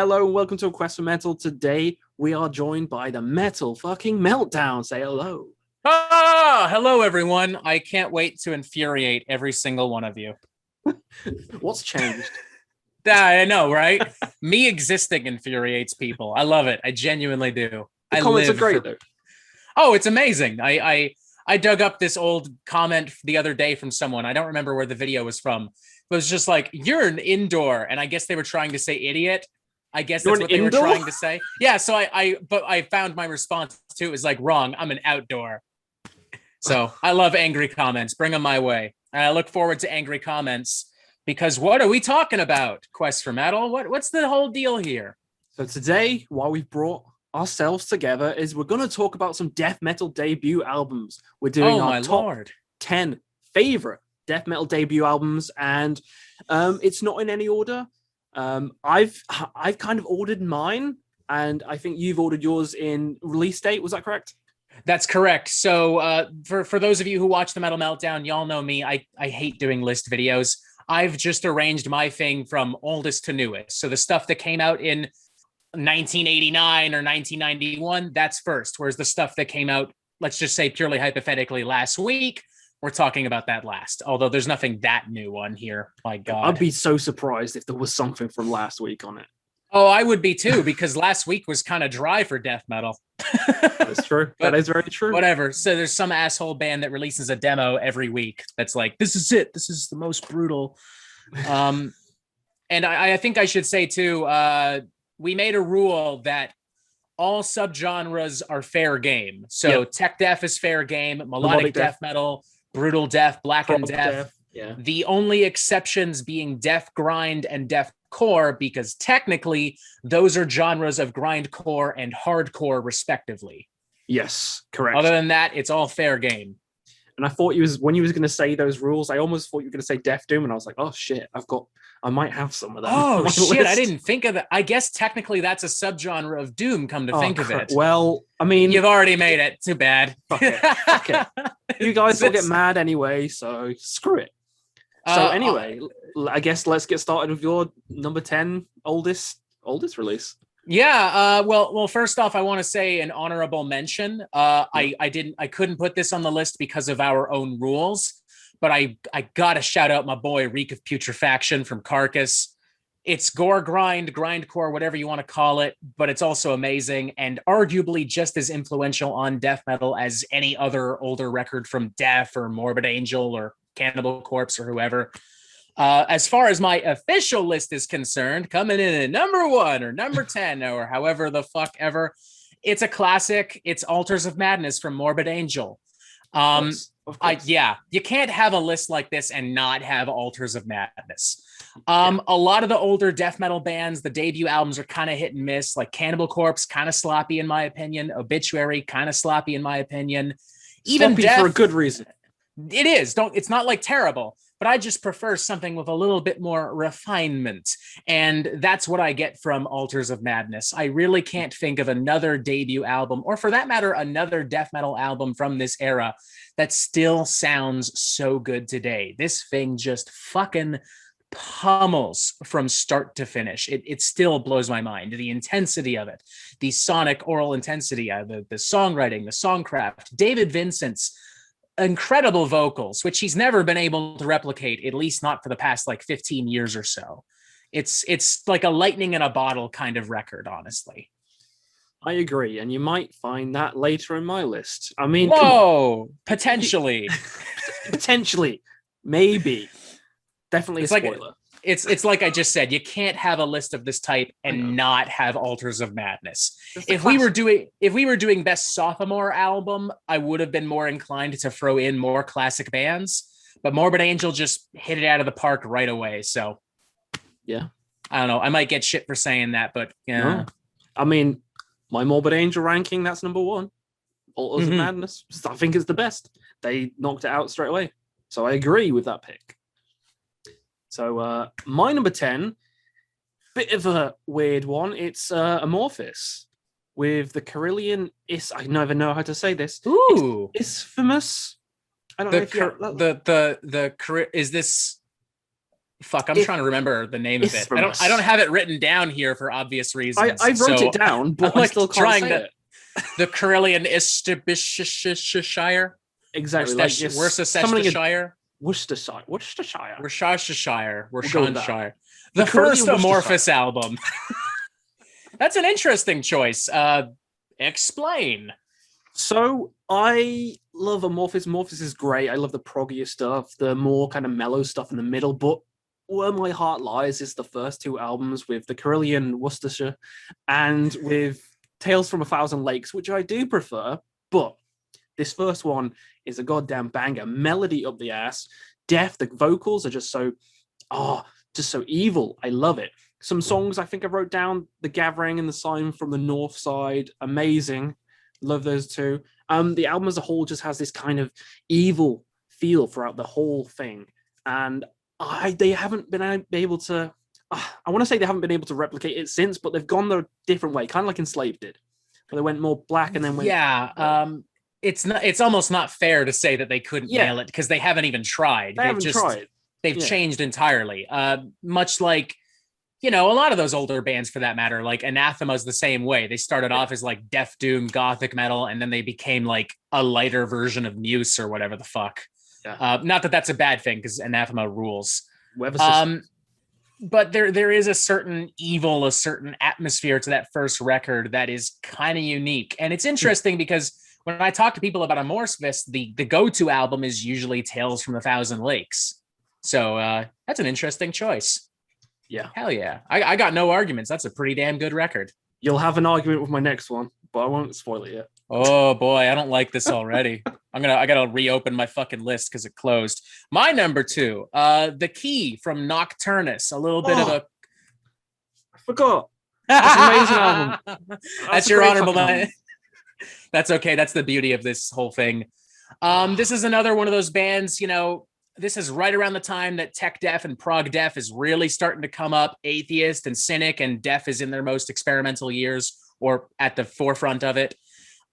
Hello and welcome to A Quest for Metal. Today we are joined by the metal fucking Meltdown. Say hello. Hello everyone. I can't wait to infuriate every single one of you. What's changed? I know, right? Me existing infuriates people. I love it. I genuinely do. The comments are great though. Oh, it's amazing. I dug up this old comment the other day from someone. I don't remember where the video was from. It was just like, you're an indoor. And I guess they were trying to say idiot. I guess that's what they were trying to say. Yeah, so I found my response to it was like, wrong, I'm an outdoor. So I love angry comments. Bring them my way. And I look forward to angry comments because what are we talking about? Quest for Metal? What's the whole deal here? So today, while we've brought ourselves together, is we're going to talk about some death metal debut albums. We're doing our top 10 favorite death metal debut albums, and it's not in any order. I've kind of ordered mine, and I think you've ordered yours in release date. Was that correct? That's correct. So for those of you who watch the Metal Meltdown, y'all know me. I hate doing list videos. I've just arranged my thing from oldest to newest. So the stuff that came out in 1989 or 1991, that's first. Whereas the stuff that came out, let's just say purely hypothetically last week, we're talking about that last. Although there's nothing that new on here. My God. I'd be so surprised if there was something from last week on it. Oh, I would be too, because last week was kind of dry for death metal. That's true. That is very true. Whatever. So there's some asshole band that releases a demo every week that's like, this is it. This is the most brutal. And I think I should say too, we made a rule that all subgenres are fair game. So tech death is fair game, melodic death metal, brutal death, blackened death. Yeah. The only exceptions being death grind and death core, because technically those are genres of grindcore and hardcore respectively. Yes, correct. Other than that, it's all fair game. And I thought when you was going to say those rules, I almost thought you were going to say Death Doom, and I was like, oh shit, I might have some of that. Oh shit, list. I didn't think of that. I guess technically that's a subgenre of Doom, come to think of it. Well, I mean, you've already made it. Too bad. Fuck it. You guys will get mad anyway, so screw it. So anyway, I guess let's get started with your number 10 oldest release. Yeah. Well. First off, I want to say an honorable mention. I couldn't put this on the list because of our own rules, but I gotta shout out my boy Reek of Putrefaction from Carcass. It's gore grindcore, whatever you want to call it, but it's also amazing and arguably just as influential on death metal as any other older record from Death or Morbid Angel or Cannibal Corpse or whoever. As far as my official list is concerned, coming in at number 1 or number 10 or however the fuck ever, it's a classic. It's Altars of Madness from Morbid Angel. Of course. You can't have a list like this and not have Altars of Madness. A lot of the older death metal bands, the debut albums are kind of hit and miss, like Cannibal Corpse, kind of sloppy in my opinion. Obituary, kind of sloppy in my opinion. Even sloppy Death, for a good reason. It is. It's not like terrible, but I just prefer something with a little bit more refinement. And that's what I get from Altars of Madness. I really can't think of another debut album, or for that matter, another death metal album from this era that still sounds so good today. This thing just fucking pummels from start to finish. It still blows my mind. The intensity of it, the sonic oral intensity, the songwriting, the songcraft, David Vincent's incredible vocals, which he's never been able to replicate, at least not for the past like 15 years or so. It's like a lightning in a bottle kind of record, honestly. I agree, and you might find that later in my list. I mean, whoa, potentially. Potentially, maybe. Definitely a spoiler. It's like I just said, you can't have a list of this type and not have Altars of Madness. If we were doing best sophomore album, I would have been more inclined to throw in more classic bands, but Morbid Angel just hit it out of the park right away. So yeah, I don't know. I might get shit for saying that, but yeah. No. I mean, my Morbid Angel ranking, that's number 1. Altars of Madness, I think it's the best. They knocked it out straight away. So I agree with that pick. So my number 10, bit of a weird one. It's Amorphis with the Carillion. I never know how to say this. Ooh, Isthmus. I don't know if is this Fuck, I'm trying to remember the name of it. I don't have it written down here for obvious reasons. I wrote it down, but I still can't say it. The Carillion Worcestershire. Exactly. Worcestershire. Worcestershire. The first Amorphous album. That's an interesting choice. Explain. So I love Amorphous. Amorphous is great. I love the proggier stuff, the more kind of mellow stuff in the middle. But where my heart lies is the first two albums with the Carillion Worcestershire and with Tales from a Thousand Lakes, which I do prefer. But this first one is a goddamn banger. Melody up the ass. Death, the vocals are just so evil. I love it. Some songs I think I wrote down: The Gathering and The Sign from the North Side. Amazing. Love those two. The album as a whole just has this kind of evil feel throughout the whole thing. And they haven't been able to, I want to say they haven't been able to replicate it since, but they've gone the different way, kind of like Enslaved did. Where they went more black and then went... Yeah, it's almost not fair to say that they couldn't nail it because they haven't even tried. They've changed entirely. Much like, a lot of those older bands for that matter, like Anathema's the same way. They started off as like death doom gothic metal, and then they became like a lighter version of Muse or whatever the fuck. Yeah. Not that that's a bad thing because Anathema rules. But there is a certain evil, a certain atmosphere to that first record that is kind of unique. And it's interesting because when I talk to people about Amorphous, the go-to album is usually Tales from a Thousand Lakes. So that's an interesting choice. Yeah. Hell yeah. I got no arguments. That's a pretty damn good record. You'll have an argument with my next one, but I won't spoil it yet. Oh boy, I don't like this already. I gotta reopen my fucking list because it closed. My number 2, The Key from Nocturnus. A little bit of a... I forgot. That's an amazing album. That's your honorable mention. That's okay. That's the beauty of this whole thing. This is another one of those bands, this is right around the time that tech death and prog death is really starting to come up. Atheist and Cynic and Death is in their most experimental years, or at the forefront of it.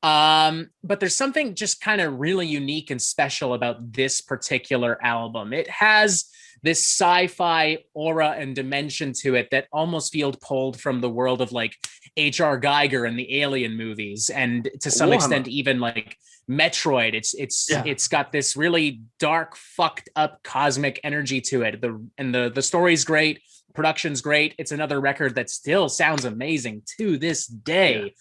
But there's something just kind of really unique and special about this particular album. It has this sci-fi aura and dimension to it that almost feels pulled from the world of like H.R. Geiger and the Alien movies, and to some extent even like Metroid. It's got this really dark, fucked up cosmic energy to it. The story's great, production's great. It's another record that still sounds amazing to this day.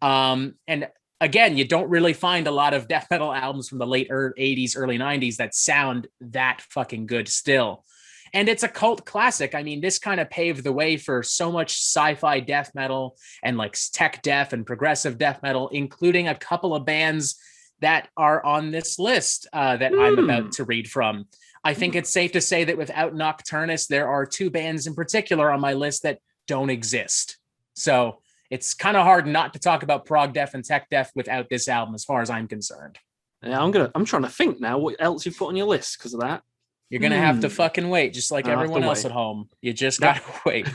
And again, you don't really find a lot of death metal albums from the late 80s, early 90s that sound that fucking good still. And it's a cult classic. I mean, this kind of paved the way for so much sci-fi death metal and like tech death and progressive death metal, including a couple of bands that are on this list that I'm about to read from. I think it's safe to say that without Nocturnus, there are 2 bands in particular on my list that don't exist. So it's kind of hard not to talk about prog death and tech death without this album, as far as I'm concerned. Yeah, I'm trying to think now what else you've put on your list because of that. You're gonna have to fucking wait, just like everyone else at home. You just gotta wait.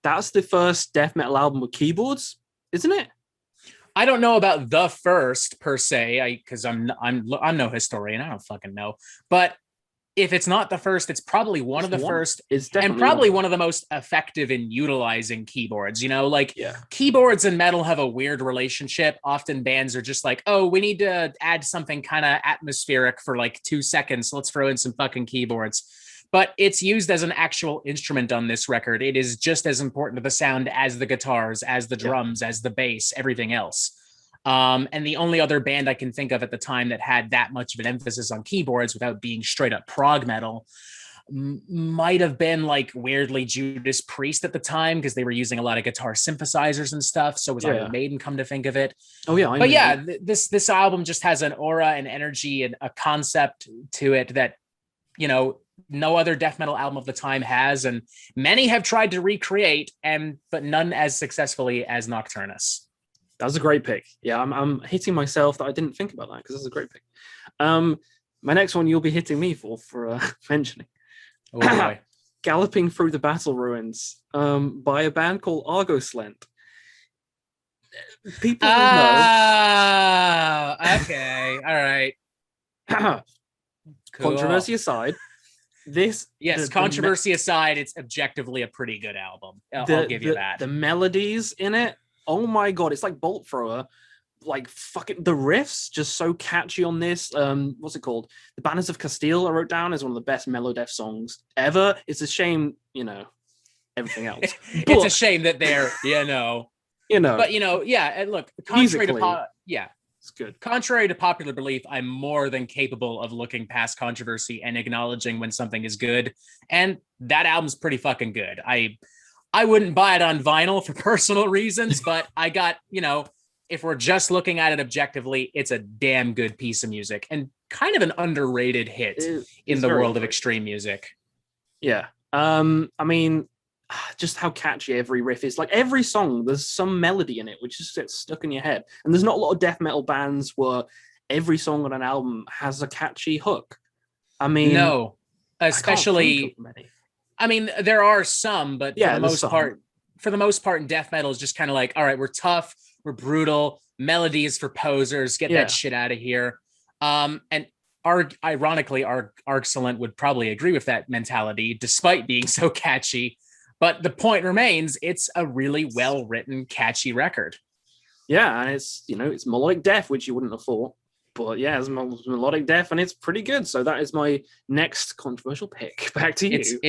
That's the first death metal album with keyboards, isn't it? I don't know about the first per se, because I'm no historian. I don't fucking know, but if it's not the first, it's probably one of the first, and probably one of the most effective in utilizing keyboards. Keyboards and metal have a weird relationship. Often bands are just like, oh, we need to add something kind of atmospheric for like 2 seconds. Let's throw in some fucking keyboards. But it's used as an actual instrument on this record. It is just as important to the sound as the guitars, as the drums, as the bass, everything else. And the only other band I can think of at the time that had that much of an emphasis on keyboards without being straight up prog metal might have been like weirdly Judas Priest at the time, because they were using a lot of guitar synthesizers and stuff. So was Iron Maiden, come to think of it. Oh yeah. This album just has an aura and energy and a concept to it that, no other death metal album of the time has, and many have tried to recreate, but none as successfully as Nocturnus. That was a great pick. Yeah, I'm hitting myself that I didn't think about that because that's a great pick. My next one you'll be hitting me for mentioning. Oh boy. Galloping Through the Battle Ruins by a band called Argoslent. People know. Okay. All right. Cool. Controversy aside, This Yes, controversy aside, it's objectively a pretty good album. I'll give you that. The melodies in it, oh my god, it's like Bolt Thrower. Like fucking the riffs just so catchy on this. What's it called? The Banners of Castile I wrote down is one of the best Melodef songs ever. It's a shame, everything else. It's a shame that they're, but yeah. And look, contrary to it's good. Contrary to popular belief, I'm more than capable of looking past controversy and acknowledging when something is good. And that album's pretty fucking good. I wouldn't buy it on vinyl for personal reasons, but I got, if we're just looking at it objectively, it's a damn good piece of music and kind of an underrated hit in the world of extreme music. Yeah. I mean, just how catchy every riff is. Like every song, there's some melody in it which just gets stuck in your head. And there's not a lot of death metal bands where every song on an album has a catchy hook. I mean, no, especially. I mean, there are some, but for the most part, in death metal is just kind of like, all right, we're tough, we're brutal, melodies for posers, get that shit out of here. And ironically, Arxcellent would probably agree with that mentality, despite being so catchy. But the point remains, it's a really well-written, catchy record. Yeah, and it's, it's melodic death, which you wouldn't have thought. But yeah, it's melodic death, and it's pretty good. So that is my next controversial pick. Back to you.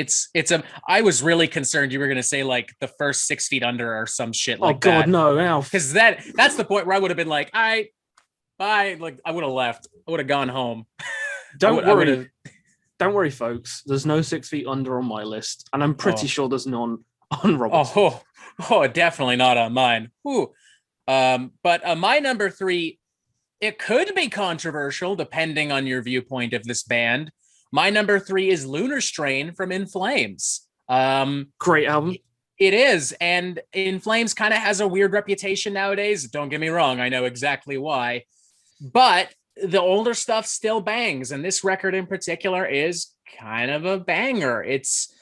I was really concerned you were going to say like the first 6 Feet Under or some shit like that. Oh God, no! Because that's the point where I would have been like, all right, bye. Like I would have left. I would have gone home. Don't worry, folks. There's no 6 Feet Under on my list, and I'm pretty sure there's none on Robert's. Oh, definitely not on mine. Ooh. But my number 3. It could be controversial depending on your viewpoint of this band. My number 3 is Lunar Strain from In Flames. Great album. It is. And In Flames kind of has a weird reputation nowadays. Don't get me wrong. I know exactly why. But the older stuff still bangs. And this record in particular is kind of a banger. It's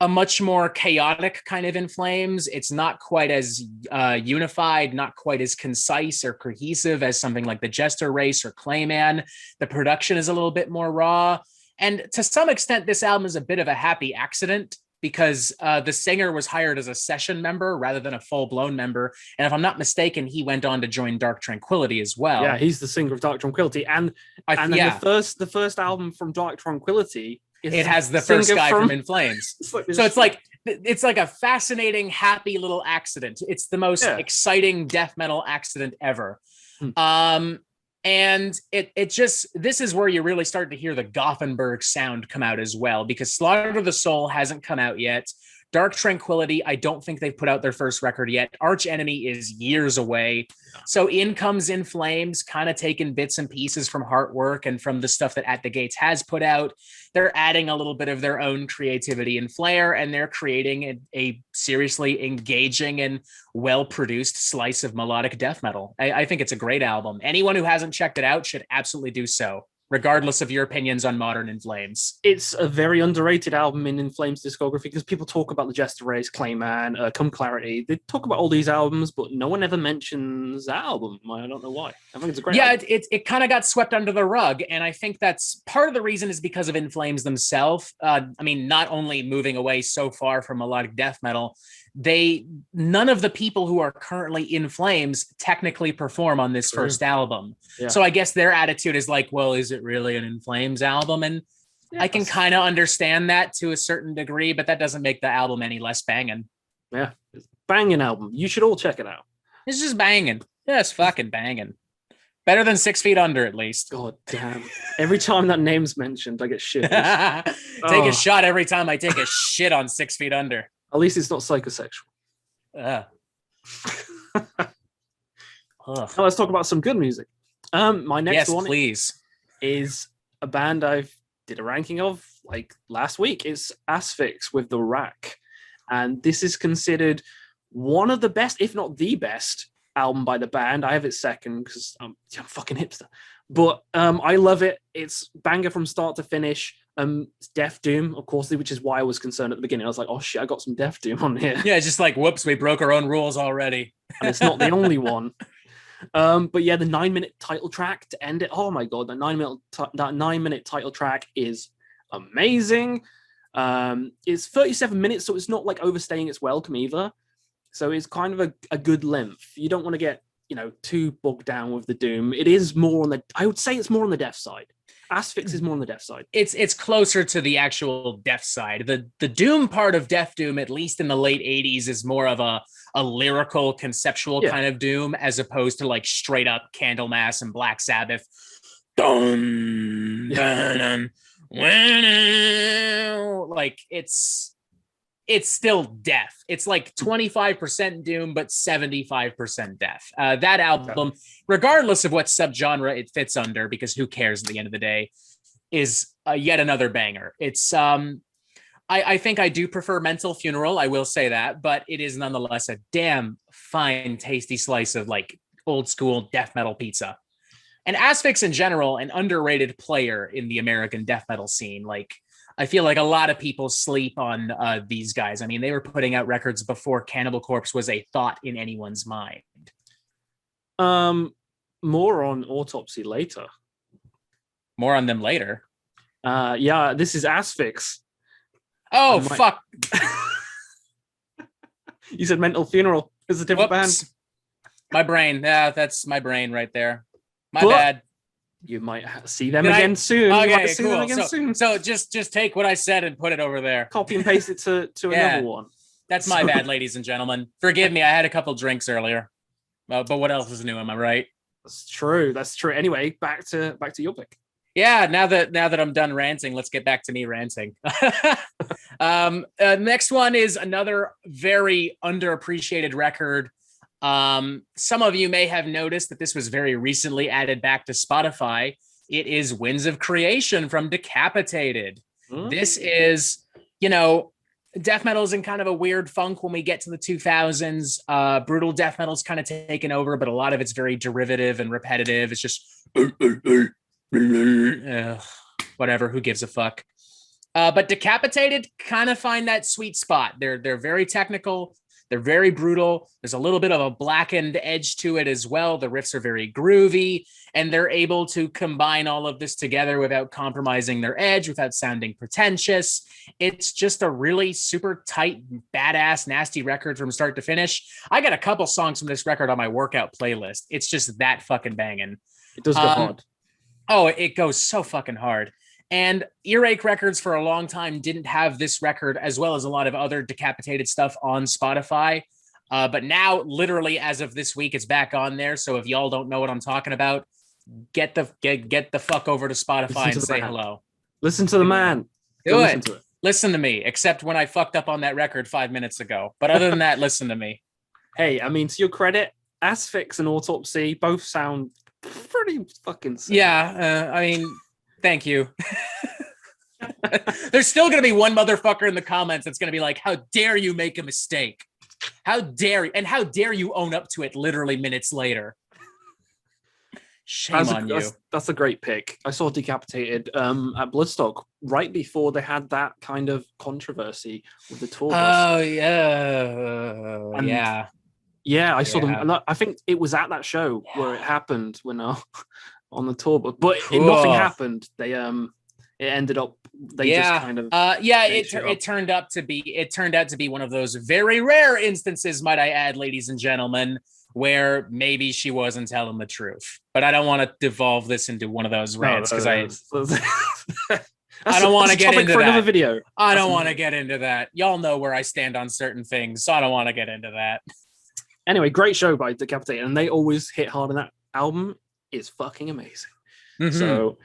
a much more chaotic kind of In Flames. It's not quite as unified, not quite as concise or cohesive as something like the Jester Race or Clayman. The production is a little bit more raw. And to some extent, this album is a bit of a happy accident because the singer was hired as a session member rather than a full-blown member. And if I'm not mistaken, he went on to join Dark Tranquillity as well. Yeah, he's the singer of Dark Tranquillity. And the first album from Dark Tranquillity, it has the first guy from In Flames. It's like a fascinating, happy little accident. It's the most exciting death metal accident ever. And this is where you really start to hear the Gothenburg sound come out as well, because Slaughter to the Soul hasn't come out yet. Dark Tranquillity, I don't think they've put out their first record yet. Arch Enemy is years away. So in comes In Flames, kind of taking bits and pieces from Heartwork and from the stuff that At the Gates has put out. They're adding a little bit of their own creativity and flair, and they're creating a seriously engaging and well-produced slice of melodic death metal. I think it's a great album. Anyone who hasn't checked it out should absolutely do so, regardless of your opinions on modern In Flames. It's a very underrated album in Flames' discography because people talk about the Jester Race, Clayman, Come Clarity. They talk about all these albums, but no one ever mentions that album. I don't know why. I think it's a great album. It kind of got swept under the rug, and I think that's part of the reason is because of In Flames themselves. I mean, not only moving away so far from melodic death metal, none of the people who are currently In Flames technically perform on this first album. Yeah. So I guess their attitude is like, well, is it really an In Flames album? And I can kind of understand that to a certain degree, but that doesn't make the album any less banging. Yeah, it's a banging album. You should all check it out. It's just banging. Yeah, it's fucking banging. Better than 6 Feet Under, at least. God damn. Every time that name's mentioned, I get shit. Take a shot every time I take a shit on 6 Feet Under. At least it's not psychosexual. Now let's talk about some good music. My next one is a band I did a ranking of like last week. It's Asphyx with The Rack. And this is considered one of the best, if not the best, album by the band. I have it second because I'm fucking hipster. But I love it. It's banger from start to finish. It's Death Doom, of course, which is why I was concerned at the beginning. I was like, oh shit, I got some Death Doom on here. Yeah, just like, whoops, we broke our own rules already. And it's not the only one. But yeah, the 9-minute title track to end it. Oh my god, that 9-minute title track is amazing. It's 37 minutes, so it's not like overstaying its welcome either. So it's kind of a good length. You don't want to get, too bogged down with the doom. It is more on I would say it's more on the death side. Asphyx is more on the death side. It's closer to the actual death side. The doom part of Death Doom, at least in the late 80s, is more of a lyrical, conceptual kind of doom, as opposed to like straight up Candlemass and Black Sabbath. Dun, dun, dun, like it's still death. It's like 25% doom, but 75% death. That album, regardless of what subgenre it fits under, because who cares at the end of the day, is yet another banger. It's I think I do prefer Mental Funeral, I will say that, but it is nonetheless a damn fine, tasty slice of like old school death metal pizza. And Asphyx in general, an underrated player in the American death metal scene. Like, I feel like a lot of people sleep on these guys. I mean, they were putting out records before Cannibal Corpse was a thought in anyone's mind. More on Autopsy later. More on them later. Yeah, this is Asphyx. Oh, fuck. You said Mental Funeral. It's a different band. My brain. Yeah, that's my brain right there. My bad. You might see them again soon. Okay, cool. So just take what I said and put it over there. Copy and paste it to another one. That's my bad, ladies and gentlemen. Forgive me. I had a couple drinks earlier. But what else is new? Am I right? That's true. Anyway, back to your pick. Yeah. Now that I'm done ranting, let's get back to me ranting. Next one is another very underappreciated record. Some of you may have noticed that this was very recently added back to Spotify. It is Winds of Creation from Decapitated. This is, death metal is in kind of a weird funk when we get to the 2000s. Brutal death metal's kind of taken over, but a lot of it's very derivative and repetitive. It's just whatever, who gives a fuck? But Decapitated kind of find that sweet spot. They're very technical. They're very brutal. There's a little bit of a blackened edge to it as well. The riffs are very groovy, and they're able to combine all of this together without compromising their edge, without sounding pretentious. It's just a really super tight, badass, nasty record from start to finish. I got a couple songs from this record on my workout playlist. It's just that fucking banging. It does go hard. Oh, it goes so fucking hard. And Earache Records for a long time didn't have this record, as well as a lot of other Decapitated stuff on Spotify. But now, literally, as of this week, it's back on there. So if y'all don't know what I'm talking about, get the fuck over to Spotify and say hello. Listen to the man. Do it. Listen to me, except when I fucked up on that record 5 minutes ago. But other than that, listen to me. Hey, I mean, to your credit, Asphyx and Autopsy both sound pretty fucking sick. Yeah, I mean... Thank you. There's still going to be one motherfucker in the comments that's going to be like, how dare you make a mistake? How dare you? And how dare you own up to it literally minutes later? Shame on you. That's a great pick. I saw Decapitated at Bloodstock right before they had that kind of controversy with the tour bus. Oh, yeah. Yeah. Yeah, I saw them. And I think it was at that show where it happened when... on the tour, but nothing happened. They it ended up just kind of it turned out to be one of those very rare instances, might I add, ladies and gentlemen, where maybe she wasn't telling the truth. But I don't want to devolve this into one of those rants because I don't want to get into that. Another video. I don't want to get into that. Y'all know where I stand on certain things, so I don't want to get into that. Anyway, great show by Decapitated, and they always hit hard on that album. Is fucking amazing. Mm-hmm. So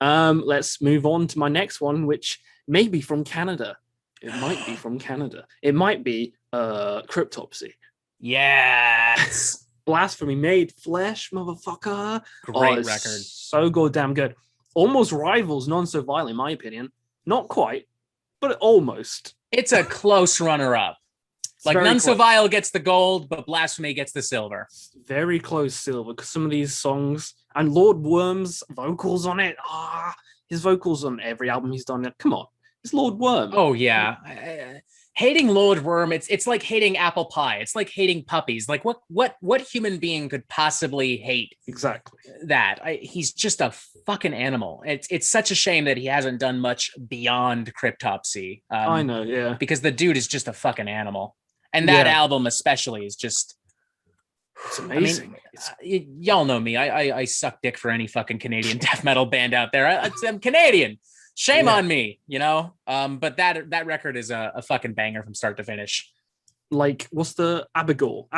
let's move on to my next one, which may be from Canada. It might be from Canada. It might be Cryptopsy. Yes. Blasphemy Made Flesh, motherfucker. Great record. So goddamn good. Almost rivals None So Violent, in my opinion. Not quite, but almost. It's a close runner-up. Like None So Vile gets the gold, but Blasphemy gets the silver. Very close silver, because some of these songs, and Lord Worm's vocals on it, his vocals on every album he's done. Come on, it's Lord Worm. Oh yeah, hating Lord Worm, it's like hating apple pie. It's like hating puppies. Like what human being could possibly hate Exactly. that? He's just a fucking animal. It's such a shame that he hasn't done much beyond Cryptopsy. I know, yeah. Because the dude is just a fucking animal. And that album especially is just, it's amazing. Y'all know me. I suck dick for any fucking Canadian death metal band out there. I'm Canadian. Shame on me, you know? But that record is a fucking banger from start to finish. Like, what's the Abigail,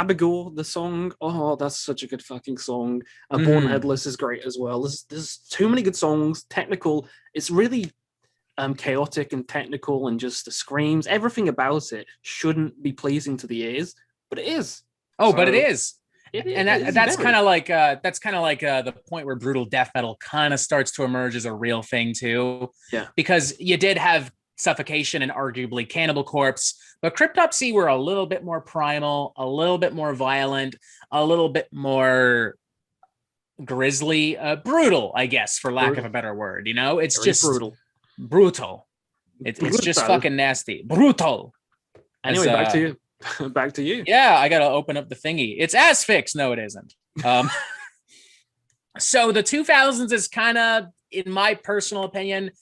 the song? Oh, that's such a good fucking song. Born Headless is great as well. There's too many good songs. Technical. It's really chaotic and technical, and just the screams. Everything about it shouldn't be pleasing to the ears, but it is. But it is. That's kind of like the point where brutal death metal kind of starts to emerge as a real thing too. Yeah, because you did have Suffocation and arguably Cannibal Corpse, but Cryptopsy were a little bit more primal, a little bit more violent, a little bit more grisly, brutal, I guess, for lack of a better word. You know, it's just brutal. It's just fucking nasty, brutal. Anyway, back to you. Back to you. Yeah, I gotta open up the thingy. It's Asphyx. No, it isn't. So the 2000s is kind of, in my personal opinion,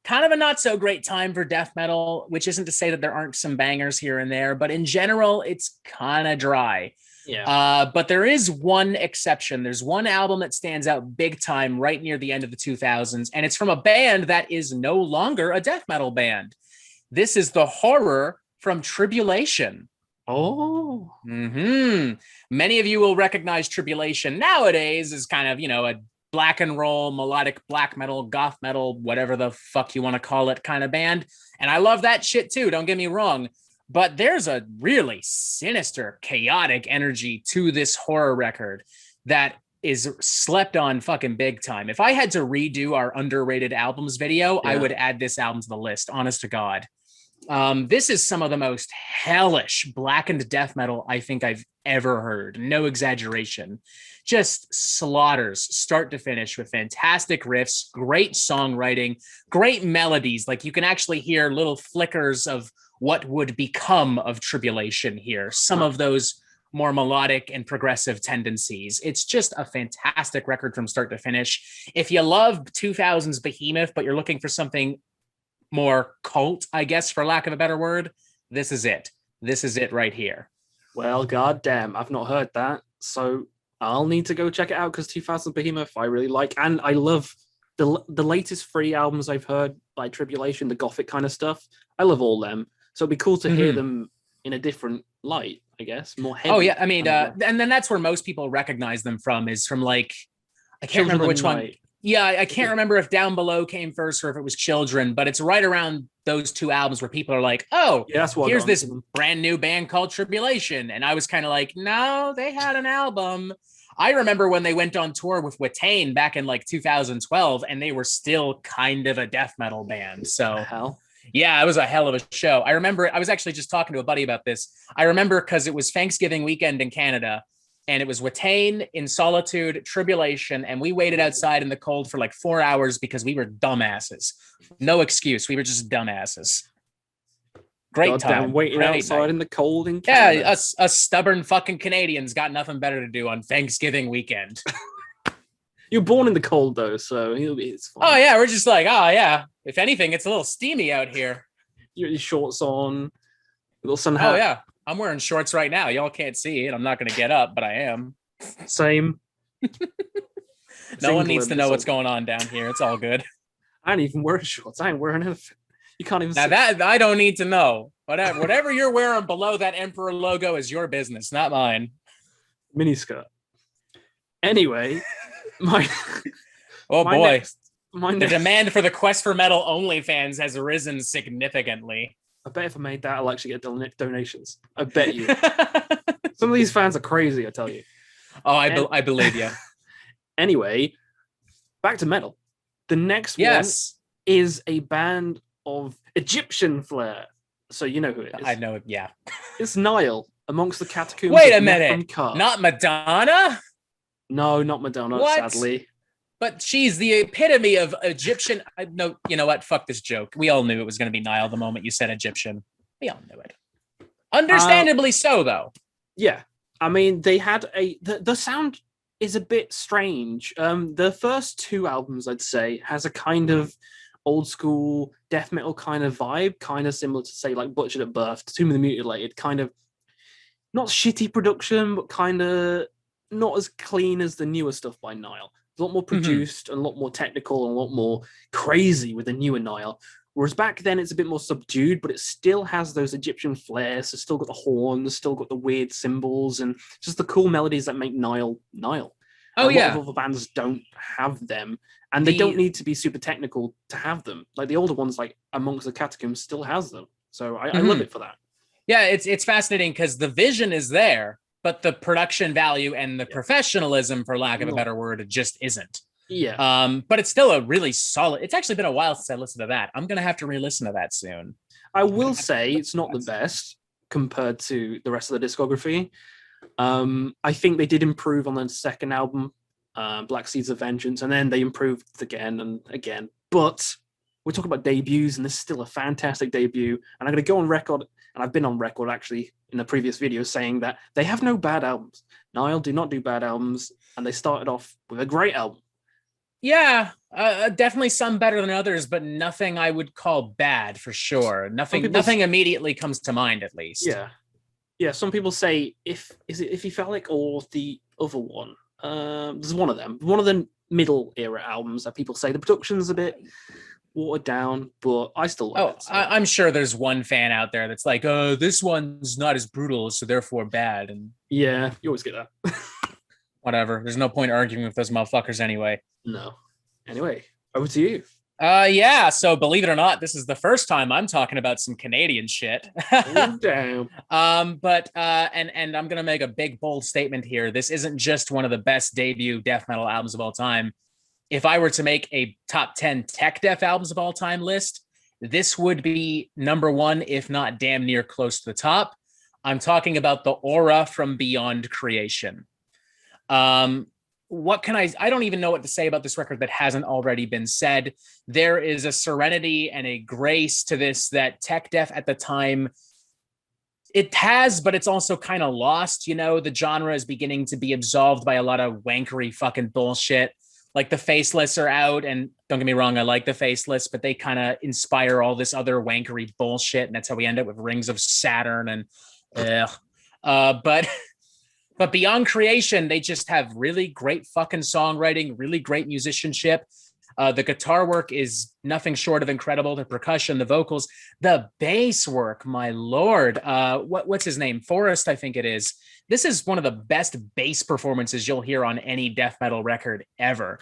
kind of a not so great time for death metal, which isn't to say that there aren't some bangers here and there, but in general, it's kind of dry. Yeah. But there is one exception. There's one album that stands out big time right near the end of the 2000s, and it's from a band that is no longer a death metal band. This is The Horror from Tribulation. Oh. Many of you will recognize Tribulation nowadays as kind of, a black and roll, melodic black metal, goth metal, whatever the fuck you want to call it kind of band. And I love that shit too, don't get me wrong. But there's a really sinister, chaotic energy to this horror record that is slept on fucking big time. If I had to redo our underrated albums video, I would add this album to the list, honest to God. This is some of the most hellish blackened death metal I think I've ever heard. No exaggeration. Just slaughters start to finish with fantastic riffs, great songwriting, great melodies. Like you can actually hear little flickers of what would become of Tribulation here. Some of those more melodic and progressive tendencies. It's just a fantastic record from start to finish. If you love 2000s Behemoth, but you're looking for something more cult, I guess, for lack of a better word, this is it. This is it right here. Well, goddamn, I've not heard that, so I'll need to go check it out, because 2000 Behemoth I really like, and I love the latest 3 albums I've heard by Tribulation, the gothic kind of stuff. I love all them, so it'd be cool to hear them in a different light, I guess, more heavy. Oh yeah, I mean, and then that's where most people recognize them from, is from like, I can't remember which one. Yeah, I can't remember if Down Below came first or if it was Children, but it's right around those 2 albums where people are like, oh, yeah, here's this brand new band called Tribulation. And I was kind of like, no, they had an album. I remember when they went on tour with Watain back in like 2012, and they were still kind of a death metal band. So yeah, it was a hell of a show. I remember, I was actually just talking to a buddy about this. I remember because it was Thanksgiving weekend in Canada, and it was Watain, In Solitude, Tribulation, and we waited outside in the cold for like 4 hours because we were dumbasses. No excuse. We were just dumbasses. Great time. Waiting outside in the cold in Canada. Yeah, us stubborn fucking Canadians got nothing better to do on Thanksgiving weekend. You're born in the cold though, so it's fine. Oh yeah, we're just like, oh yeah. If anything, it's a little steamy out here. Your shorts on, little sun hat. Oh yeah. I'm wearing shorts right now. Y'all can't see it. I'm not going to get up, but I am. Same. No one needs to know what's going on down here. It's all good. I ain't even wearing shorts. I ain't wearing anything. You can't even now see. That I don't need to know. Whatever you're wearing below that Emperor logo is your business, not mine. Mini skirt. Anyway, my boy. The demand for the Quest for Metal OnlyFans has risen significantly. I bet if I made that, I'll actually get donations. I bet you. Some of these fans are crazy, I tell you. Oh, I believe you. Anyway, back to metal. The next one is a band of Egyptian flair. So you know who it is. I know it, yeah. It's NILE, Amongst the Catacombs. Wait a minute. Not Madonna? No, not Madonna, sadly. But she's the epitome of Egyptian. No, you know what? Fuck this joke. We all knew it was going to be NILE the moment you said Egyptian. We all knew it. Understandably so, though. Yeah, I mean, they had the sound is a bit strange. The first two albums, I'd say, has a kind of old school death metal kind of vibe, kind of similar to say like Butchered at Birth, Tomb of the Mutilated, kind of not shitty production, but kind of not as clean as the newer stuff by NILE. A lot more produced and a lot more technical and a lot more crazy with the newer NILE. Whereas back then it's a bit more subdued, but it still has those Egyptian flares. It's still got the horns, still got the weird cymbals, and just the cool melodies that make NILE NILE. Oh, a yeah. lot of other bands don't have them, and they don't need to be super technical to have them. Like the older ones, like Amongst the Catacombs, still has them. So I love it for that. Yeah, it's fascinating because the vision is there, but the production value and the professionalism, for lack of a better word, it just isn't. Yeah. But it's still a really solid. It's actually been a while since I listened to that. I'm gonna have to re-listen to that soon. I will say it's not the best compared to the rest of the discography. I think they did improve on the second album, Black Seeds of Vengeance, and then they improved again and again. But we're talking about debuts, and this is still a fantastic debut. And I'm going to go on record, and I've been on record actually in the previous video saying that they have no bad albums. NILE do not do bad albums, and they started off with a great album. Yeah, definitely some better than others, but nothing I would call bad for sure. Nothing immediately comes to mind, at least. Yeah. Some people say is it Iphalic or the other one? There's one of them. One of the middle era albums that people say the production's a bit watered down, but I still love it. So. I'm sure there's one fan out there that's like, "Oh, this one's not as brutal, so therefore bad." And yeah, you always get that. Whatever. There's no point arguing with those motherfuckers anyway. No. Anyway, over to you. Yeah. So believe it or not, this is the first time I'm talking about some Canadian shit. Oh, damn. But I'm gonna make a big bold statement here. This isn't just one of the best debut death metal albums of all time. If I were to make a top 10 tech death albums of all time list, this would be number one, if not damn near close to the top. I'm talking about the aura from Beyond Creation. What can I don't even know what to say about this record that hasn't already been said. There is a serenity and a grace to this that tech death at the time it has, but it's also kind of lost. You know, the genre is beginning to be absolved by a lot of wankery fucking bullshit. Like the Faceless are out, and don't get me wrong, I like the Faceless, but they kind of inspire all this other wankery bullshit, and that's how we end up with Rings of Saturn and But Beyond Creation, they just have really great fucking songwriting, really great musicianship. The guitar work is nothing short of incredible. The percussion, the vocals, the bass work, my lord. What's his name? Forrest, I think it is. This is one of the best bass performances you'll hear on any death metal record ever.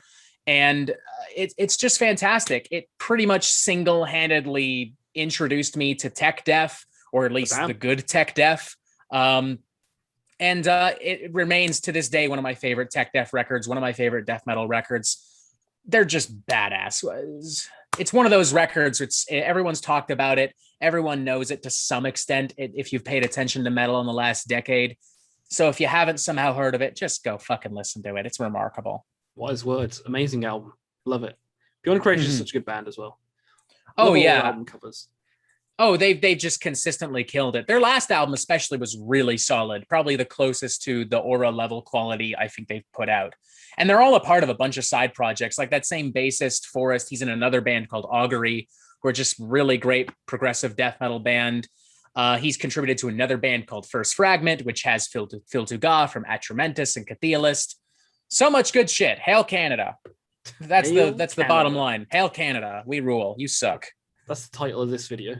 And it's just fantastic. It pretty much single-handedly introduced me to tech death, or at least the good tech death. And it remains to this day one of my favorite tech death records, one of my favorite death metal records. They're just badass. It's one of those records. Everyone's talked about it. Everyone knows it to some extent if you've paid attention to metal in the last decade. So if you haven't somehow heard of it, just go fucking listen to it. It's remarkable. Wise words. Amazing album. Love it. Beyond Creation is such a good band as well. Oh, yeah. Album covers. Oh, they've just consistently killed it. Their last album especially was really solid, probably the closest to the aura level quality I think they've put out. And they're all a part of a bunch of side projects. Like that same bassist, Forrest, he's in another band called Augury, who are just really great progressive death metal band. He's contributed to another band called First Fragment, which has Phil Tuga from Atramentus and Cathealist. So much good shit. Hail Canada. That's the bottom line. Hail Canada. We rule. You suck. That's the title of this video.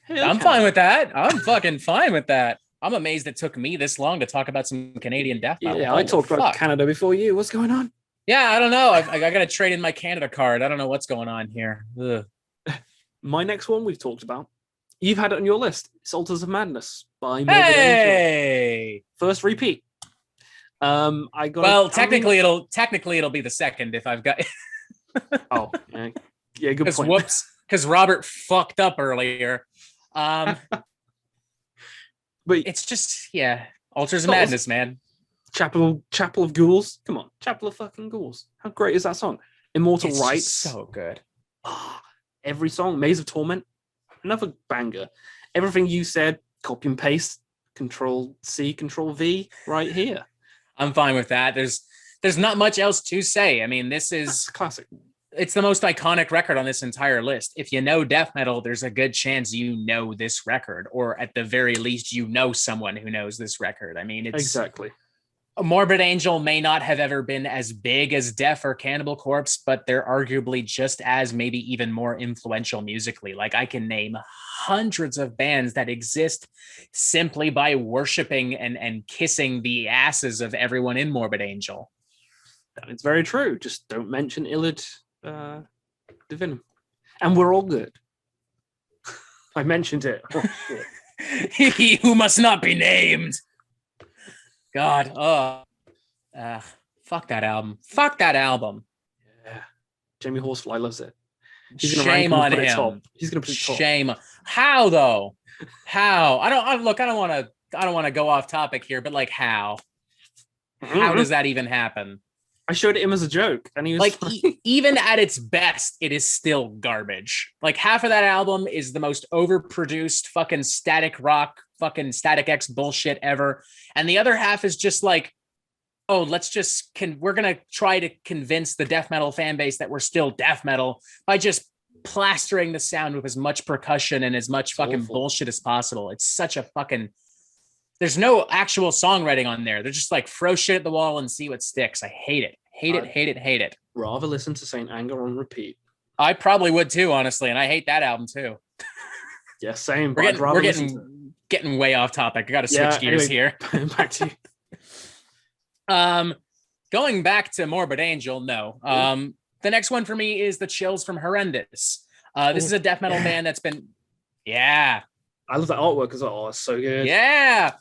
I'm fine with that. I'm fucking fine with that. I'm amazed it took me this long to talk about some Canadian death metal. Yeah, I talked about Canada before you. What's going on? Yeah, I don't know. I got to trade in my Canada card. I don't know what's going on here. Ugh. My next one we've talked about. You've had it on your list. It's Altars of Madness by Morbid Angel. First repeat. Technically it'll be the second if I've got. Oh, yeah, good point. Whoops, because Robert fucked up earlier. But it's just Altars of Madness, man. Chapel of Ghouls. Come on, Chapel of fucking Ghouls. How great is that song? Immortal Rights. So good. Every song. Maze of Torment. Another banger. Everything You Said. Copy and paste. Control C, Control V, right here. I'm fine with that. There's not much else to say. I mean, this is That's classic. It's the most iconic record on this entire list. If you know death metal, there's a good chance you know this record, or at the very least, you know someone who knows this record. I mean, it's exactly. Morbid Angel may not have ever been as big as Death or Cannibal Corpse, but they're arguably just as, maybe even more influential musically. Like, I can name hundreds of bands that exist simply by worshiping and kissing the asses of everyone in Morbid Angel. It's very true. Just don't mention Illid Divinum. And we're all good. I mentioned it. Oh, shit. He who must not be named. God, fuck that album. Fuck that album. Yeah, Jamie Horsefly loves it. He's gonna Shame on him. He's gonna put it top. Shame. How though? How? I don't want to go off topic here, but like how? How does that even happen? I showed it him as a joke, and he was like, even at its best, it is still garbage. Like, half of that album is the most overproduced fucking static rock, fucking Static X bullshit ever, and the other half is just like, oh, we're gonna try to convince the death metal fan base that we're still death metal by just plastering the sound with as much percussion and as much fucking bullshit as possible. It's such a fucking. There's no actual songwriting on there. They're just like, throw shit at the wall and see what sticks. I hate it. Hate it. Rather listen to Saint Anger on repeat. I probably would too, honestly, and I hate that album too. Yeah, same. We're getting way off topic. I got to switch gears here. Back to you. Going back to Morbid Angel, no. The next one for me is The Chills from Horrendous. This is a death metal band that's been, I love the artwork as well. Oh, it's so good. Yeah.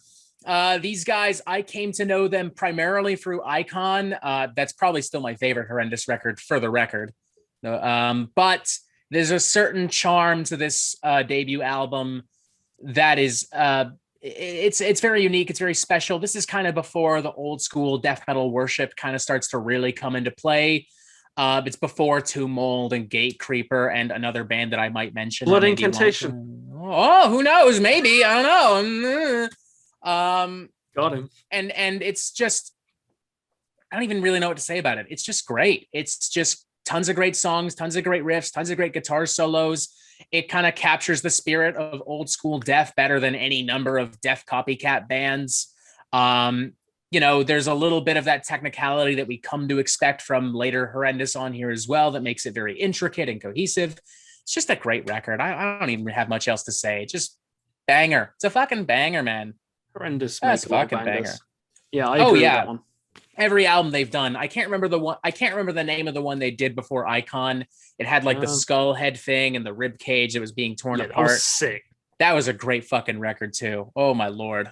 These guys, I came to know them primarily through Icon. That's probably still my favorite Horrendous record, for the record. But there's a certain charm to this debut album that is, it's very unique. It's very special. This is kind of before the old school death metal worship kind of starts to really come into play. It's before Tomb Mold and Gatecreeper and another band that I might mention. Blood Incantation. Oh, who knows? Maybe. I don't know. Got him. And it's just, I don't even really know what to say about it. It's just great. It's just tons of great songs, tons of great riffs, tons of great guitar solos. It kind of captures the spirit of old school death better than any number of death copycat bands. There's a little bit of that technicality that we come to expect from later Horrendous on here as well that makes it very intricate and cohesive. It's just a great record. I don't even have much else to say. Just banger. It's a fucking banger, man. Horrendous. That's fucking banger. Yeah, I agree with that one. Every album they've done. I can't remember the name of the one they did before Icon. It had like the skull head thing and the rib cage that was being torn apart. That was sick. That was a great fucking record too. Oh my lord.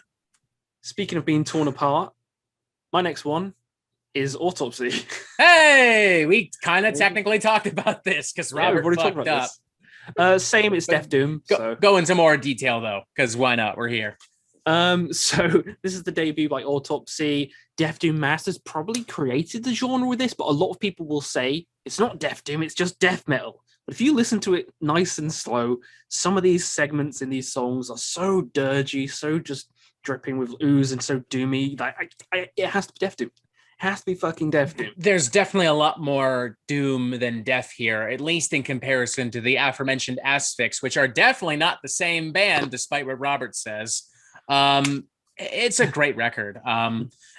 Speaking of being torn apart, my next one is Autopsy. Hey, we kind of technically talked about this because Robert fucked up. Same, it's Death Doom. Go into more detail though, because why not? We're here. So this is the debut by Autopsy. Death Doom Masters probably created the genre with this, but a lot of people will say it's not Death Doom, it's just death metal. But if you listen to it nice and slow, some of these segments in these songs are so dirgy, so just dripping with ooze and so doomy. It has to be Death Doom. It has to be fucking Death Doom. There's definitely a lot more doom than death here, at least in comparison to the aforementioned Asphyx, which are definitely not the same band, despite what Robert says. It's a great record.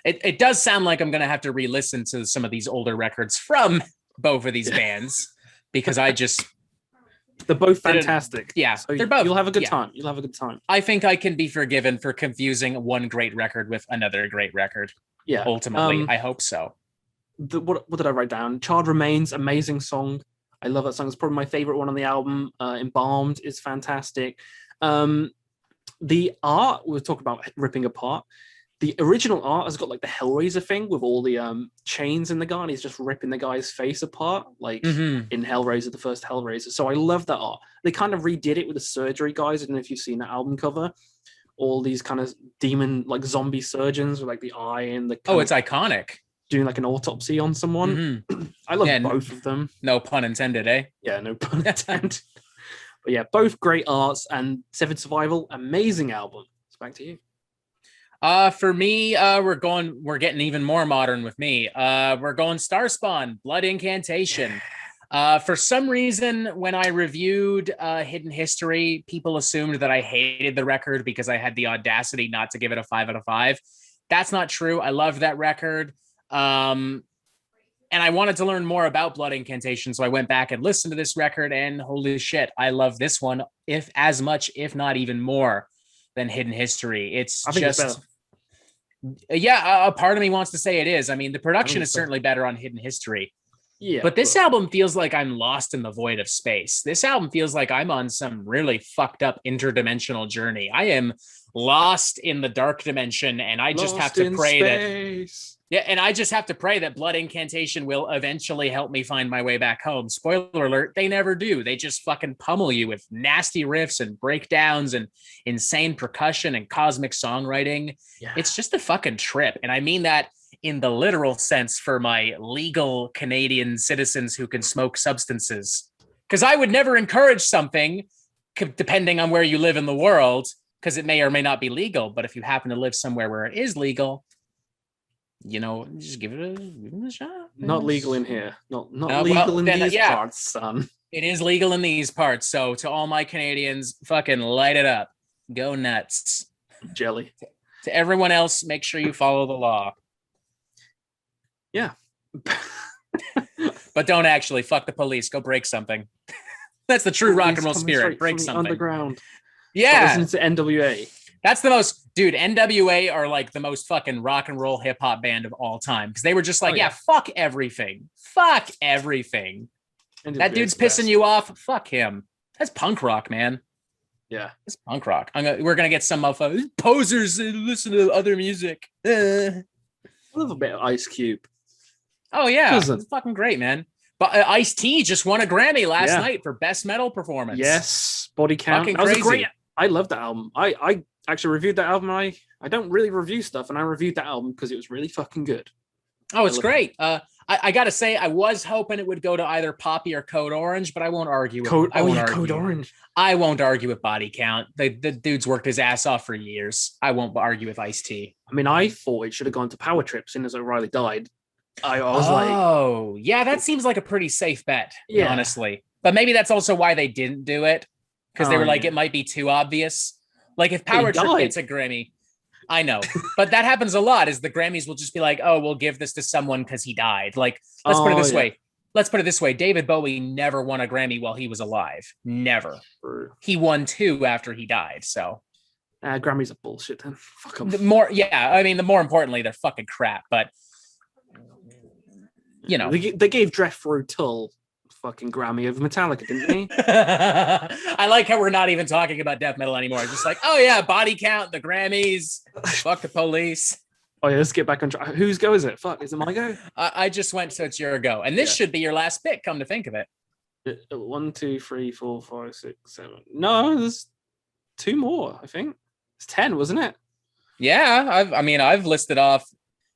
It does sound like I'm going to have to re-listen to some of these older records from both of these bands because they're both fantastic. Yeah, so they're both. You'll have a good time. You'll have a good time. I think I can be forgiven for confusing one great record with another great record. Yeah. Ultimately, I hope so. What did I write down? Charred Remains, amazing song. I love that song. It's probably my favorite one on the album. Embalmed is fantastic. The art, we'll talk about ripping apart. The original art has got like the Hellraiser thing with all the chains in the guy, and he's just ripping the guy's face apart, like in Hellraiser, the first Hellraiser. So I love that art. They kind of redid it with the surgery guys. I don't know if you've seen that album cover. All these kind of demon, like zombie surgeons with like the eye and the... it's iconic. Doing like an autopsy on someone. I love both of them. No pun intended, eh? Yeah, no pun intended. But yeah, both great arts, and Severed Survival, amazing album. It's back to you. For me, we're getting even more modern with me. We're going Starspawn, Blood Incantation. For some reason, when I reviewed Hidden History, people assumed that I hated the record because I had the audacity not to give it a 5 out of 5. That's not true. I loved that record. And I wanted to learn more about Blood Incantation, so I went back and listened to this record, and holy shit, I love this one if as much, if not even more, than Hidden History. It's just yeah, a part of me wants to say it is. I mean, the production is certainly better on Hidden History. Yeah, but this album feels like I'm lost in the void of space. This album feels like I'm on some really fucked up interdimensional journey. I am lost in the dark dimension, and I just have to pray that. Yeah, and I just have to pray that Blood Incantation will eventually help me find my way back home. Spoiler alert, they never do. They just fucking pummel you with nasty riffs and breakdowns and insane percussion and cosmic songwriting. Yeah. It's just a fucking trip. And I mean that in the literal sense for my legal Canadian citizens who can smoke substances. Because I would never encourage something, depending on where you live in the world, because it may or may not be legal. But if you happen to live somewhere where it is legal, you know, just give it a shot. Not legal in here. Not legal in these parts, son. It is legal in these parts. So to all my Canadians, fucking light it up. Go nuts. Jelly. To everyone else, make sure you follow the law. Yeah. But don't actually fuck the police. Go break something. That's the true rock and roll spirit. Break something. Underground. Yeah. Listen to NWA. That's the most, dude, NWA are like the most fucking rock and roll hip hop band of all time. Because they were just like, fuck everything. Fuck everything. That dude's pissing you off. Fuck him. That's punk rock, man. Yeah. It's punk rock. We're going to get some posers and listen to other music. I love a bit of Ice Cube. Oh, yeah. It's fucking great, man. But Ice-T just won a Grammy last night for Best Metal Performance. Yes. Body Count. Fucking crazy. I love that album. I actually reviewed that album. I don't really review stuff, and I reviewed that album because it was really fucking good. Oh, it's great. I gotta say, I was hoping it would go to either Poppy or Code Orange, but I won't argue. Code Orange. I won't argue with Body Count. The dude's worked his ass off for years. I won't argue with Ice-T. I mean, I thought it should have gone to Power Trip, seeing as O'Reilly died. I was oh, yeah, that seems like a pretty safe bet, honestly. But maybe that's also why they didn't do it, because they were like, it might be too obvious. Like if Power Trip gets a Grammy, I know, but that happens a lot. Is the Grammys will just be like, oh, we'll give this to someone because he died. Like, let's put it this way. Let's put it this way. David Bowie never won a Grammy while he was alive. Never. He won 2 after he died. So, Grammys are bullshit. Then fuck them. The more importantly, they're fucking crap. But you know, they gave Jethro Tull fucking Grammy of Metallica, didn't they? I like how we're not even talking about death metal anymore. Just like, oh yeah, Body Count, the Grammys, fuck the police. Oh yeah, let's get back on track. Whose go is it? Fuck, is it my go? I just went, so it's your go, and this should be your last pick. Come to think of it, 1, 2, 3, 4, 5, 6, 7. No, there's 2 more. I think it's 10, wasn't it? Yeah, I've listed off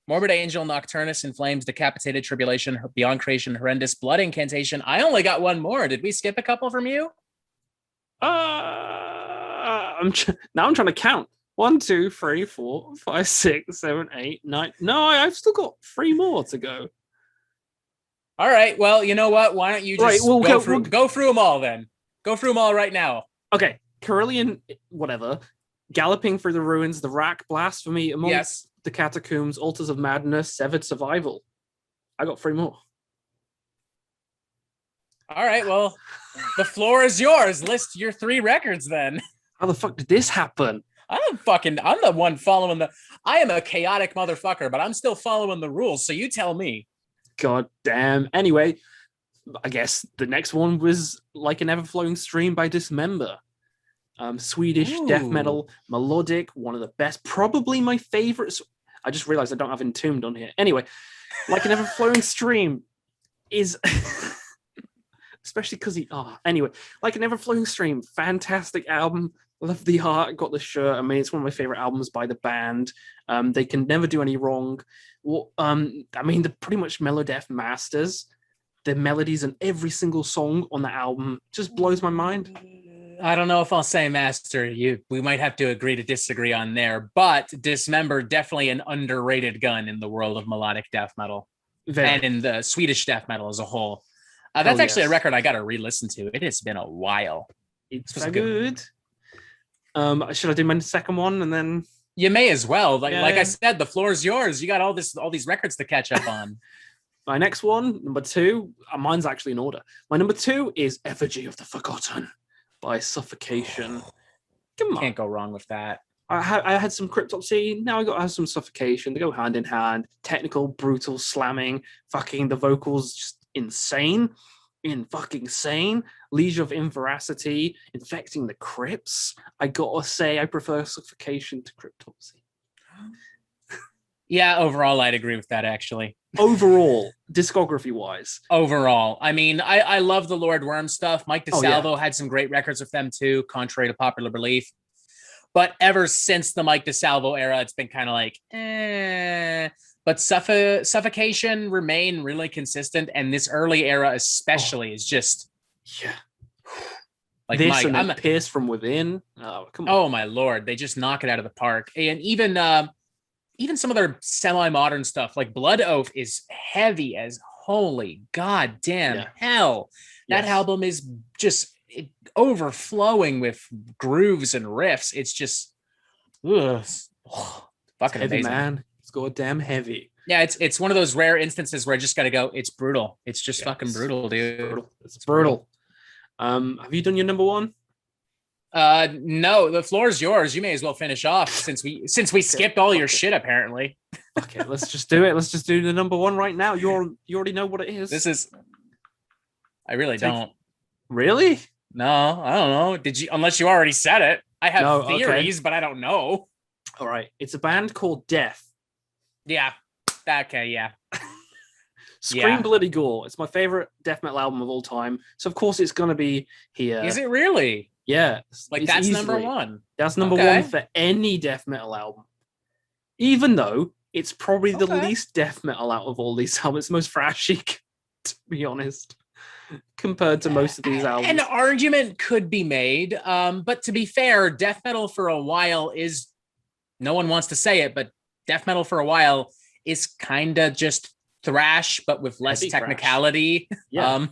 Morbid Angel, Nocturnus, In Flames, Decapitated, Tribulation, Beyond Creation, Horrendous, Blood Incantation. I only got 1 more. Did we skip a couple from you? I'm trying to count. 1, 2, 3, 4, 5, 6, 7, 8, 9. No, I've still got 3 more to go. All right. Well, you know what? Why don't you just go through them all then? Go through them all right now. Okay. Carillion, whatever. Galloping Through the Ruins, The Rack, Blasphemy, Amongst the Catacombs, Altars of Madness, Severed Survival. I got 3 more. All right, well, the floor is yours. List your 3 records then. How the fuck did this happen? I'm the one following I am a chaotic motherfucker, but I'm still following the rules, so you tell me. God damn. Anyway, I guess the next one was Like an Ever-Flowing Stream by Dismember. Swedish death metal, melodic, one of the best, probably my favorites. I just realized I don't have Entombed on here. Anyway, Like an Ever-Flowing Stream is especially because anyway, Like an Ever-Flowing Stream, fantastic album. Love the art, got the shirt. I mean, it's one of my favorite albums by the band. They can never do any wrong. Well, I mean, they're pretty much melodeath masters. The melodies in every single song on the album just blows my mind. I don't know if I'll say master. We might have to agree to disagree on there, but Dismember definitely an underrated gun in the world of melodic death metal and in the Swedish death metal as a whole. That's actually a record I got to re-listen to. It has been a while. It's so good. Should I do my second one and then? You may as well. Like I said, the floor is yours. You got all these records to catch up on. My next one, number 2, mine's actually in order. My number 2 is Effigy of the Forgotten by Suffocation. Come on. Can't go wrong with that. I had some Cryptopsy, now I got to have some Suffocation. They go hand in hand. Technical, brutal slamming. Fucking the vocals just insane. Fucking sane. Leisure of Inveracity. Infecting the Crypts. I gotta say, I prefer Suffocation to Cryptopsy. Yeah, overall, I'd agree with that, actually. Overall, discography-wise. Overall. I mean, I love the Lord Worm stuff. Mike DeSalvo had some great records with them, too, contrary to popular belief. But ever since the Mike DeSalvo era, it's been kind of like, But Suffocation remain really consistent, and this early era especially is just... Yeah. Like this Mike, and Pierce from Within. Oh, come on. Oh, my Lord. They just knock it out of the park. And even some of their semi-modern stuff, like Blood Oath, is heavy as holy goddamn hell. That album is just overflowing with grooves and riffs. It's just fucking heavy, amazing, man. It's goddamn heavy. Yeah, it's one of those rare instances where I just got to go, it's brutal. It's just fucking brutal, dude. It's brutal. Have you done your number 1? No, the floor is yours. You may as well finish off since we skipped all your shit, apparently. Okay, let's just do it. Let's just do the number 1 right now. You already know what it is. I really don't. Really? No, I don't know. Did you? Unless you already said it. I have theories, but I don't know. All right. It's a band called Death. Yeah. Okay, yeah. Scream Bloody Gore. It's my favorite death metal album of all time. So, of course, it's going to be here. Is it really? Yeah. Like, that's easily number 1. That's number 1 for any death metal album. Even though it's probably the least death metal out of all these albums. It's the most thrashy, to be honest, compared to most of these albums. An argument could be made. But to be fair, death metal for a while is, no one wants to say it, but death metal for a while is kind of just thrash, but with less technicality. Yeah.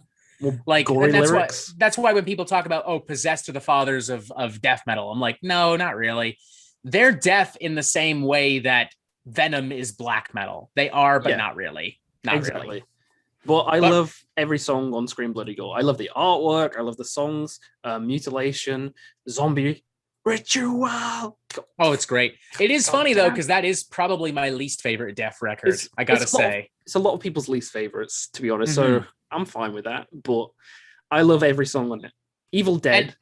Like gory lyrics. That's why when people talk about, Possessed are the fathers of death metal, I'm like, no, not really. They're death in the same way that Venom is black metal. They are, but not really. Not really. But I love every song on Scream Bloody Gore. I love the artwork. I love the songs. Mutilation, Zombie Ritual. Oh, it's great. It is funny though, because that is probably my least favorite Death record. I gotta say, it's a lot of people's least favorites, to be honest. So I'm fine with that. But I love every song on it. Evil Dead.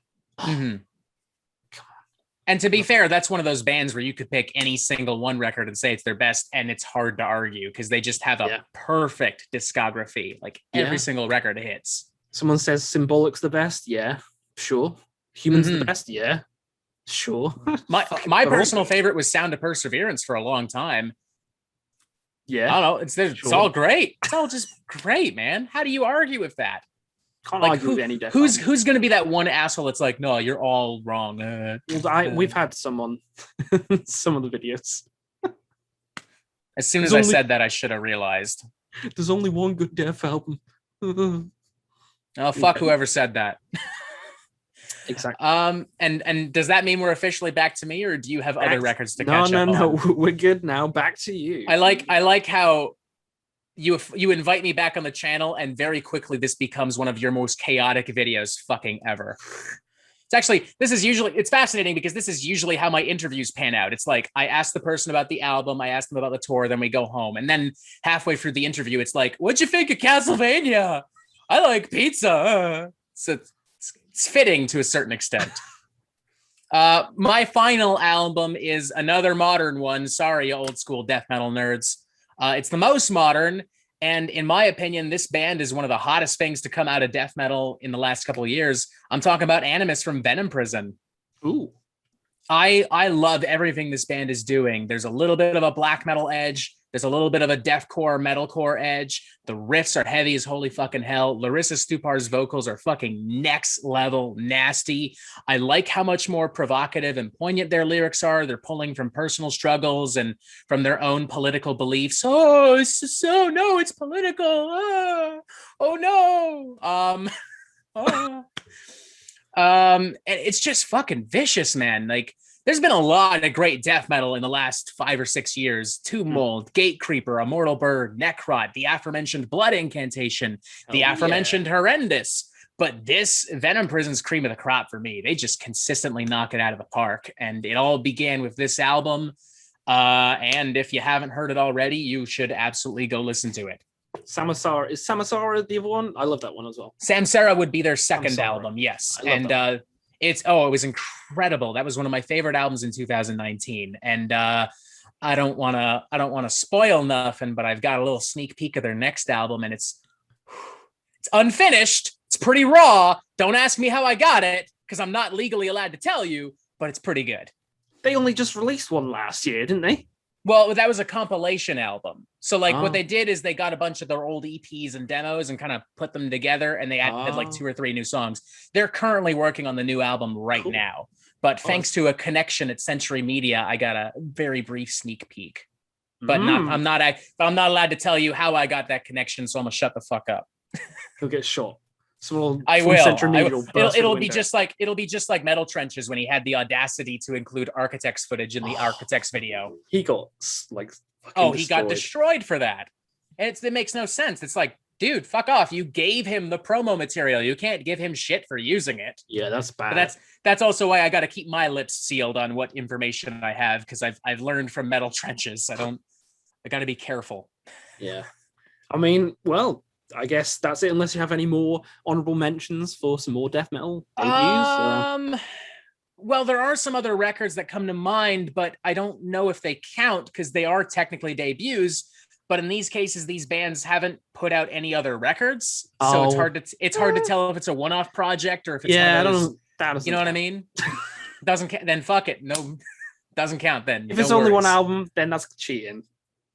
And to be fair, that's one of those bands where you could pick any single one record and say it's their best, and it's hard to argue because they just have a perfect discography. Like every single record hits. Someone says Symbolic's the best. Yeah, sure. Human's the best. Yeah, sure. My personal favorite was Sound of Perseverance for a long time. Yeah, I don't know. It's all great. It's all just great, man. How do you argue with that? Can't argue with any death. Who's going to be that one asshole that's like, no, you're all wrong. We've had some of the videos. As soon as I said that, I should have realized. There's only one good death album. Oh, fuck whoever said that. Exactly. And does that mean we're officially back to me, or do you have other records to catch up on? No, we're good now. Back to you. I like how you invite me back on the channel, and very quickly this becomes one of your most chaotic videos fucking ever. It's fascinating because this is usually how my interviews pan out. It's like, I ask the person about the album, I ask them about the tour, then we go home. And then halfway through the interview, it's like, what'd you think of Castlevania? I like pizza. So it's fitting to a certain extent. My final album is another modern one. Sorry, old school death metal nerds. It's the most modern, and in my opinion, this band is one of the hottest things to come out of death metal in the last couple of years. I'm talking about Animus from Venom Prison. Ooh. I love everything this band is doing. There's a little bit of a black metal edge. There's a little bit of a deathcore, metalcore edge. The riffs are heavy as holy fucking hell. Larissa Stupar's vocals are fucking next level nasty. I like how much more provocative and poignant their lyrics are. They're pulling from personal struggles and from their own political beliefs. Oh, it's political. Oh no. And it's just fucking vicious, man. Like, there's been a lot of great death metal in the last 5 or 6 years. Tomb Mold, Gatecreeper, Immortal Bird, Necrot, the aforementioned Blood Incantation, the aforementioned Horrendous. But this Venom Prison's cream of the crop for me. They just consistently knock it out of the park. And it all began with this album. And if you haven't heard it already, you should absolutely go listen to it. Samsara. Is Samsara the other one? I love that one as well. Samsara would be their second album, yes. And it was incredible. That was one of my favorite albums in 2019. And I don't want to spoil nothing, but I've got a little sneak peek of their next album, and it's unfinished. It's pretty raw. Don't ask me how I got it, because I'm not legally allowed to tell you, but it's pretty good. They only just released one last year, didn't they? Well, that was a compilation album. So what they did is they got a bunch of their old EPs and demos and kind of put them together, and they added like 2 or 3 new songs. They're currently working on the new album right now. But thanks to a connection at Century Media, I got a very brief sneak peek. But I'm not allowed to tell you how I got that connection, so I'm gonna shut the fuck up. He'll get shot. So I will. It'll be just like Metal Trenches when he had the audacity to include Architects footage in the Architects video. He got he got destroyed for that. And it makes no sense. It's like, dude, fuck off. You gave him the promo material. You can't give him shit for using it. Yeah, that's bad. But that's also why I got to keep my lips sealed on what information I have, because I've learned from Metal Trenches. I got to be careful. Yeah, I mean, well, I guess that's it, unless you have any more honorable mentions for some more death metal debuts. Well, there are some other records that come to mind, but I don't know if they count because they are technically debuts. But in these cases, these bands haven't put out any other records, so it's hard to tell if it's a one-off project or if it's I don't know. You know what I mean? Doesn't then fuck it. No, doesn't count then. If it's only one album, then that's cheating.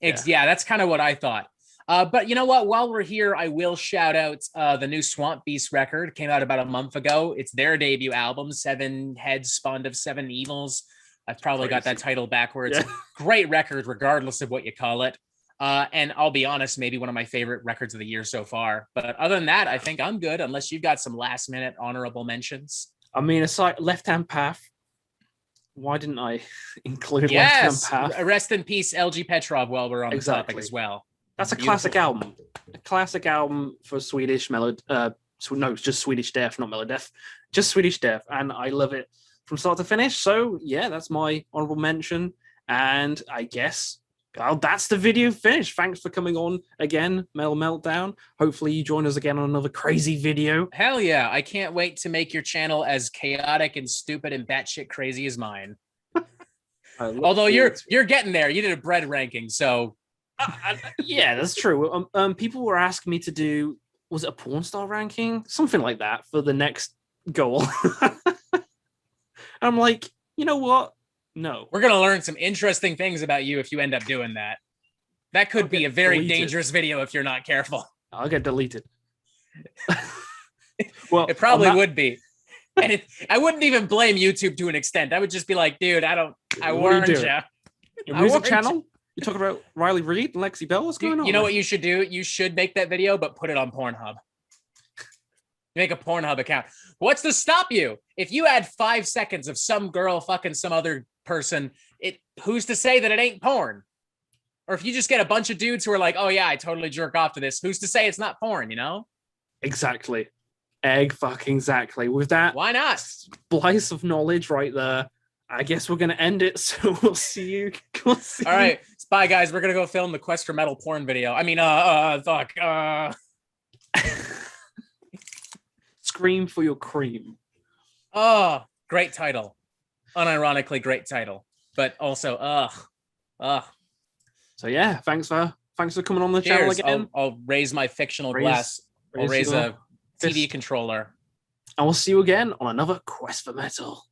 Yeah, that's kind of what I thought. But you know what? While we're here, I will shout out the new Swamp Beast record. It came out about a month ago. It's their debut album, 7 Heads Spawned of 7 Evils. I've probably got that title backwards. Yeah. Great record, regardless of what you call it. And I'll be honest, maybe one of my favorite records of the year so far. But other than that, I think I'm good, unless you've got some last-minute honorable mentions. I mean, it's like Left Hand Path. Why didn't I include Left Hand Path? Rest in peace, LG Petrov, while we're on the topic as well. That's a classic album. A classic album for Swedish it's just Swedish death, not Melodeath. Just Swedish death. And I love it from start to finish. So yeah, that's my honorable mention. And I guess that's the video finish. Thanks for coming on again, Meltdown. Hopefully you join us again on another crazy video. Hell yeah. I can't wait to make your channel as chaotic and stupid and batshit crazy as mine. Although you're getting there. You did a bread ranking, so yeah, that's true. People were asking me to do, was it a porn star ranking? Something like that for the next goal. I'm like, you know what? No. We're going to learn some interesting things about you if you end up doing that. That could be a very dangerous video if you're not careful. I'll get deleted. Well, it probably would be. And I wouldn't even blame YouTube to an extent. I would just be like, dude, I warned you. Your music channel? You talking about Riley Reid and Lexi Bell? What's going on? You know what you should do? You should make that video, but put it on Pornhub. Make a Pornhub account. What's to stop you? If you add 5 seconds of some girl fucking some other person, who's to say that it ain't porn? Or if you just get a bunch of dudes who are like, oh yeah, I totally jerk off to this, who's to say it's not porn, you know? Exactly. Exactly. With that, why not? Splice of knowledge right there. I guess we're gonna end it, so we'll see you. All right, bye guys. We're gonna go film the Quest for Metal porn video. I mean, Scream for your cream. Oh, great title. Unironically great title, but also, So yeah, thanks for coming on the channel again. I'll raise my fictional glass. I'll raise a TV controller. And we'll see you again on another Quest for Metal.